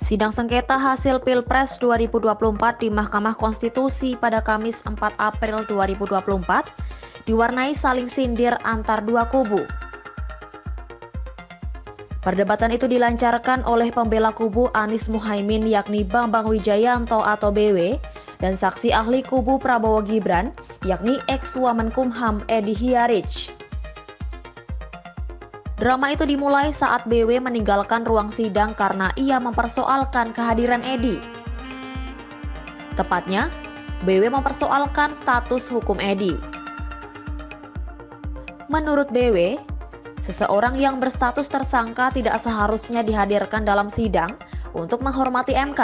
Sidang sengketa hasil Pilpres 2024 di Mahkamah Konstitusi pada Kamis 4 April 2024 diwarnai saling sindir antar dua kubu. Perdebatan itu dilancarkan oleh pembela kubu Anies Muhaimin yakni Bambang Wijayanto atau BW dan saksi ahli kubu Prabowo Gibran yakni ex-Wamenkumham Edi Hiarij. Drama itu dimulai saat BW meninggalkan ruang sidang karena ia mempersoalkan kehadiran Edi. Tepatnya, BW mempersoalkan status hukum Edi. Menurut BW, seseorang yang berstatus tersangka tidak seharusnya dihadirkan dalam sidang untuk menghormati MK.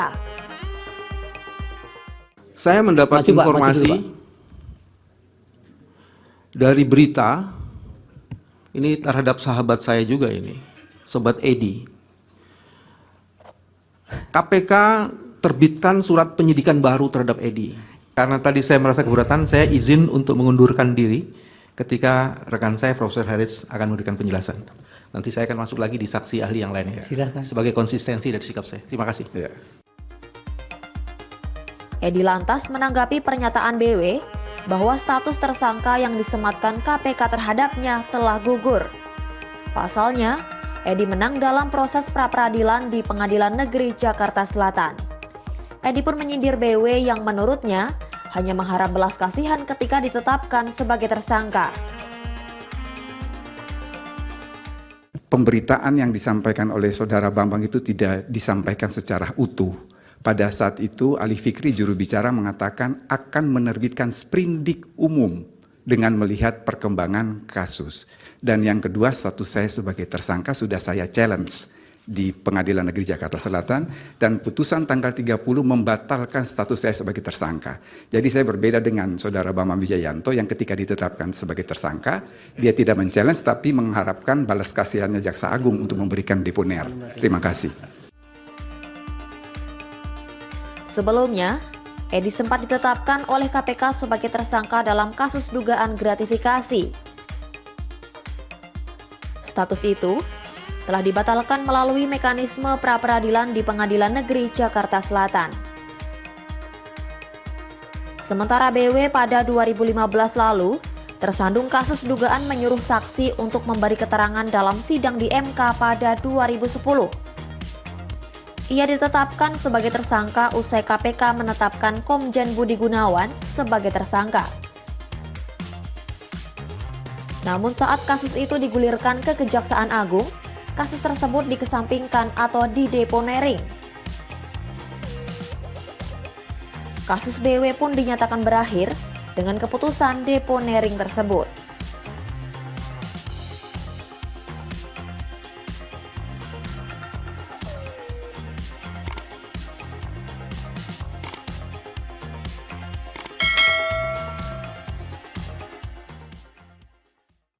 Saya mendapat informasi dari berita ini terhadap sahabat saya juga ini, Sobat Edi. KPK terbitkan surat penyidikan baru terhadap Edi. Karena tadi saya merasa keberatan, saya izin untuk mengundurkan diri ketika rekan saya Profesor Haritz akan memberikan penjelasan. Nanti saya akan masuk lagi di saksi ahli yang lainnya. Silakan. Sebagai konsistensi dari sikap saya. Terima kasih. Ya. Edi lantas menanggapi pernyataan BW bahwa status tersangka yang disematkan KPK terhadapnya telah gugur. Pasalnya, Edi menang dalam proses pra-peradilan di Pengadilan Negeri Jakarta Selatan. Edi pun menyindir BW yang menurutnya hanya mengharap belas kasihan ketika ditetapkan sebagai tersangka. Pemberitaan yang disampaikan oleh Saudara Bambang itu tidak disampaikan secara utuh. Pada saat itu, Ali Fikri juru bicara mengatakan akan menerbitkan sprindik umum dengan melihat perkembangan kasus. Dan yang kedua, status saya sebagai tersangka sudah saya challenge di Pengadilan Negeri Jakarta Selatan dan putusan tanggal 30 membatalkan status saya sebagai tersangka. Jadi saya berbeda dengan Saudara Bambang Wijayanto yang ketika ditetapkan sebagai tersangka, dia tidak men-challenge tapi mengharapkan balas kasihannya Jaksa Agung untuk memberikan deponer. Terima kasih. Sebelumnya, Edi sempat ditetapkan oleh KPK sebagai tersangka dalam kasus dugaan gratifikasi. Status itu telah dibatalkan melalui mekanisme pra-peradilan di Pengadilan Negeri Jakarta Selatan. Sementara BW pada 2015 lalu tersandung kasus dugaan menyuruh saksi untuk memberi keterangan dalam sidang di MK pada 2010. Ia ditetapkan sebagai tersangka usai KPK menetapkan Komjen Budi Gunawan sebagai tersangka. Namun saat kasus itu digulirkan ke Kejaksaan Agung, kasus tersebut dikesampingkan atau dideponering. Kasus BW pun dinyatakan berakhir dengan keputusan deponering tersebut.